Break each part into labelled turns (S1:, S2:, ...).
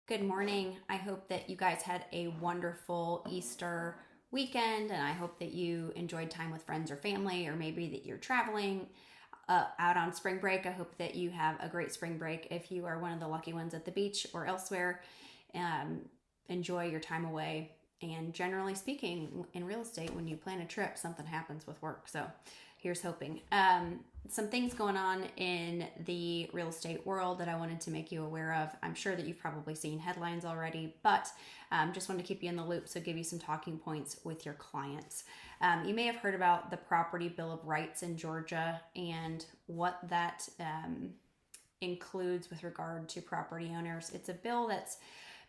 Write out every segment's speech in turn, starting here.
S1: Good morning. I hope that you guys had a wonderful Easter weekend, and I hope that you enjoyed time with friends or family, or maybe that you're traveling out on spring break. I hope that you have a great spring break. If you are one of the lucky ones at the beach or elsewhere, um, enjoy your time away. And generally speaking, in real estate, when you plan a trip, something happens with work. So here's hoping. Some things going on in the real estate world that I wanted to make you aware of. I'm sure that you've probably seen headlines already, but just wanted to keep you in the loop, so give you some talking points with your clients. You may have heard about the Property Bill of Rights in Georgia and what that includes with regard to property owners. It's a bill that's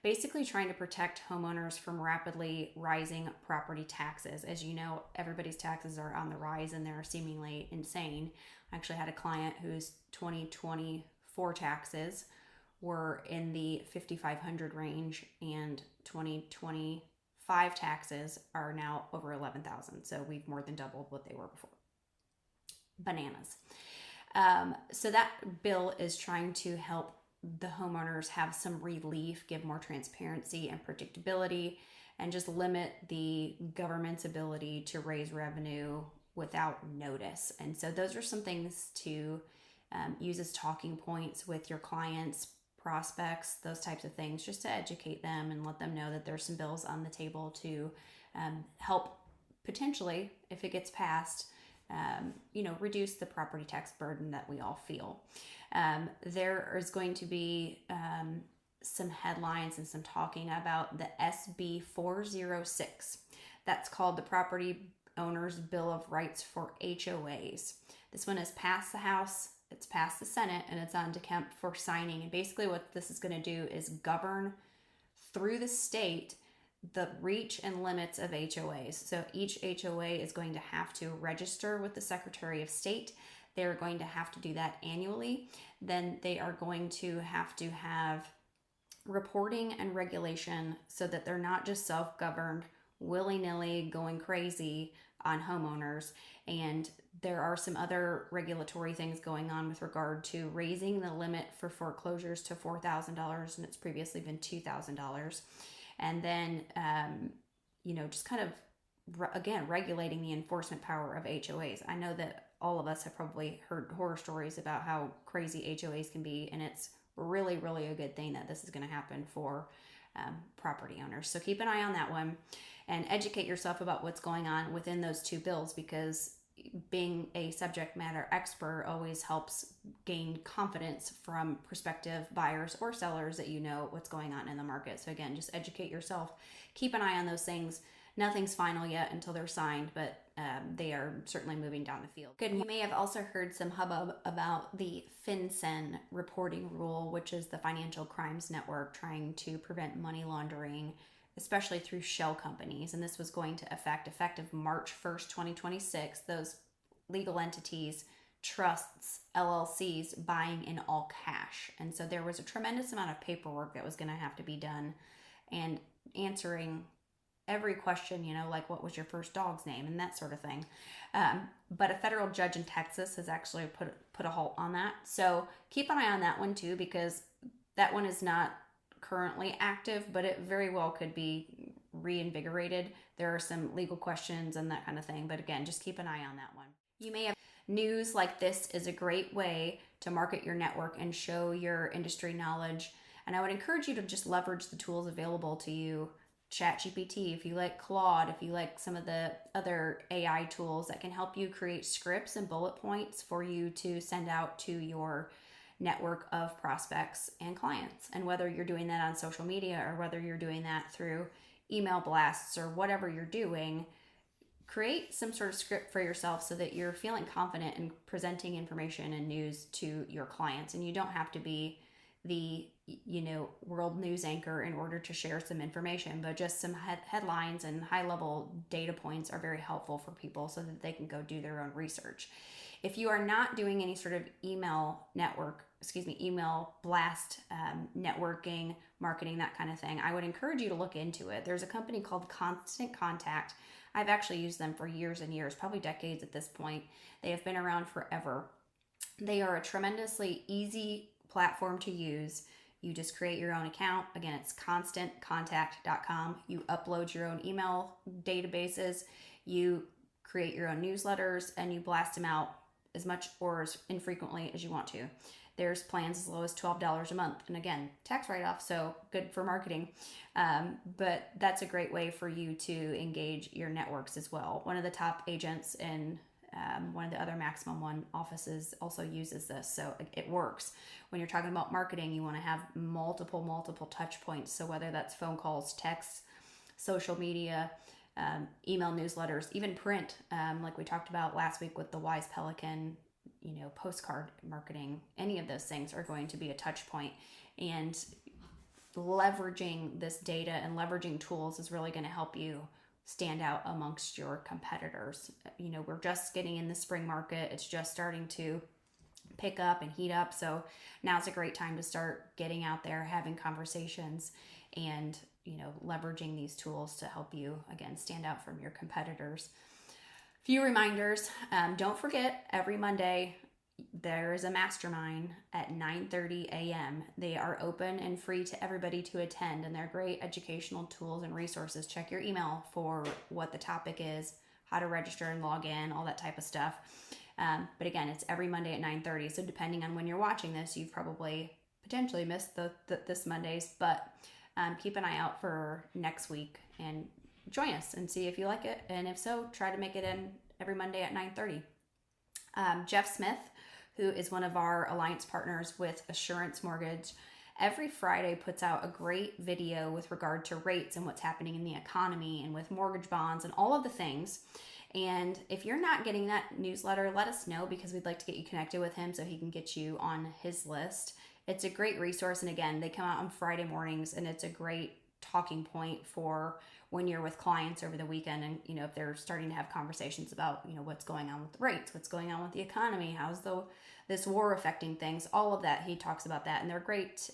S1: basically trying to protect homeowners from rapidly rising property taxes. As you know, everybody's taxes are on the rise and they're seemingly insane. I actually had a client whose 2024 taxes were in the 5,500 range, and 2025 taxes are now over 11,000. So we've more than doubled what they were before. Bananas. So that bill is trying to help the homeowners have some relief, give more transparency and predictability, and just limit the government's ability to raise revenue without notice. And so those are some things to use as talking points with your clients, prospects, those types of things, just to educate them and let them know that there's some bills on the table to help potentially, if it gets passed, reduce the property tax burden that we all feel. There is going to be some headlines and some talking about the SB 406. That's called the Property Owners Bill of Rights for HOAs. This one has passed the House, it's passed the Senate, and it's on to Kemp for signing. And basically what this is going to do is govern through the state the reach and limits of HOAs. So each HOA is going to have to register with the Secretary of State. They're going to have to do that annually. Then they are going to have reporting and regulation so that they're not just self-governed, willy-nilly going crazy on homeowners. And there are some other regulatory things going on with regard to raising the limit for foreclosures to $4,000, and it's previously been $2,000. And then, just kind of, again, regulating the enforcement power of HOAs. I know that all of us have probably heard horror stories about how crazy HOAs can be, and it's really, really a good thing that this is going to happen for property owners. So keep an eye on that one and educate yourself about what's going on within those two bills, because being a subject matter expert always helps gain confidence from prospective buyers or sellers that you know what's going on in the market. So again, just educate yourself. Keep an eye on those things. Nothing's final yet until they're signed, but they are certainly moving down the field. Good. You may have also heard some hubbub about the FinCEN reporting rule, which is the Financial Crimes Network trying to prevent money laundering, especially through shell companies. And this was going to effective March 1st, 2026, those legal entities, trusts, LLCs buying in all cash. And so there was a tremendous amount of paperwork that was going to have to be done, and answering every question, like what was your first dog's name and that sort of thing. But a federal judge in Texas has actually put a halt on that. So keep an eye on that one too, because that one is not currently active, but it very well could be reinvigorated. There are some legal questions and that kind of thing. But again, just keep an eye on that one. You may have news like this is a great way to market your network and show your industry knowledge. And I would encourage you to just leverage the tools available to you. ChatGPT, if you like Claude, if you like some of the other AI tools that can help you create scripts and bullet points for you to send out to your network of prospects and clients. And whether you're doing that on social media or whether you're doing that through email blasts or whatever you're doing, create some sort of script for yourself so that you're feeling confident in presenting information and news to your clients. And you don't have to be the world news anchor in order to share some information, but just some headlines and high level data points are very helpful for people so that they can go do their own research. If you are not doing any sort of email blast, networking, marketing, that kind of thing, I would encourage you to look into it. There's a company called Constant Contact. I've actually used them for years and years, probably decades at this point. They have been around forever. They are a tremendously easy platform to use. You just create your own account. Again, it's constantcontact.com. You upload your own email databases, you create your own newsletters, and you blast them out as much or as infrequently as you want to. There's plans as low as $12 a month. And again, tax write-off, so good for marketing. But that's a great way for you to engage your networks as well. One of the top agents in one of the other Maximum One offices also uses this, so it works. When you're talking about marketing, you want to have multiple touch points. So whether that's phone calls, texts, social media, email newsletters, even print, like we talked about last week with the Wise Pelican, postcard marketing, any of those things are going to be a touch point. And leveraging this data and leveraging tools is really going to help you stand out amongst your competitors. We're just getting in the spring market. It's just starting to pick up and heat up. So now's a great time to start getting out there, having conversations, and leveraging these tools to help you, again, stand out from your competitors. Few reminders. Don't forget, every Monday there is a mastermind at 9:30 a.m. They are open and free to everybody to attend, and they're great educational tools and resources. Check your email for what the topic is, how to register and log in, all that type of stuff. But again, it's every Monday at 9:30. So depending on when you're watching this, you've probably potentially missed this Monday's, but keep an eye out for next week and join us and see if you like it. And if so, try to make it in every Monday at 9:30. Jeff Smith, who is one of our alliance partners with Assurance Mortgage, every Friday puts out a great video with regard to rates and what's happening in the economy and with mortgage bonds and all of the things. And if you're not getting that newsletter, let us know, because we'd like to get you connected with him so he can get you on his list. It's a great resource. And again, they come out on Friday mornings, and it's a great talking point for when you're with clients over the weekend, and if they're starting to have conversations about what's going on with the rates, what's going on with the economy, how's this war affecting things, all of that. He talks about that, and they're great,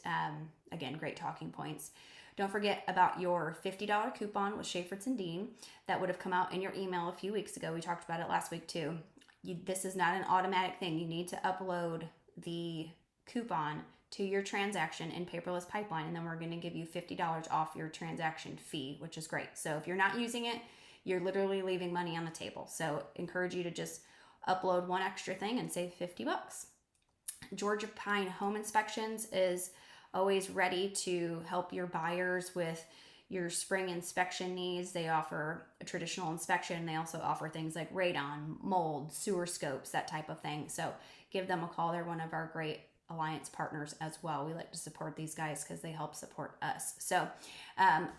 S1: again, great talking points. Don't forget about your $50 coupon with Schaefertz and Dean that would have come out in your email a few weeks ago. We talked about it last week too. This is not an automatic thing. You need to upload the coupon to your transaction in Paperless Pipeline, and then we're going to give you $50 off your transaction fee, which is great. So if you're not using it, you're literally leaving money on the table. So encourage you to just upload one extra thing and save $50. Georgia Pine Home Inspections is always ready to help your buyers with your spring inspection needs. They offer a traditional inspection. They also offer things like radon, mold, sewer scopes, that type of thing. So give them a call. They're one of our great alliance partners as well. We like to support these guys because they help support us. So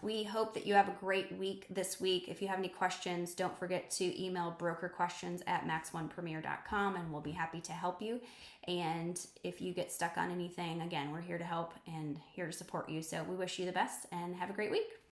S1: we hope that you have a great week this week. If you have any questions, don't forget to email brokerquestions@max1premier.com, and we'll be happy to help you. And if you get stuck on anything, again, we're here to help and here to support you. So we wish you the best and have a great week.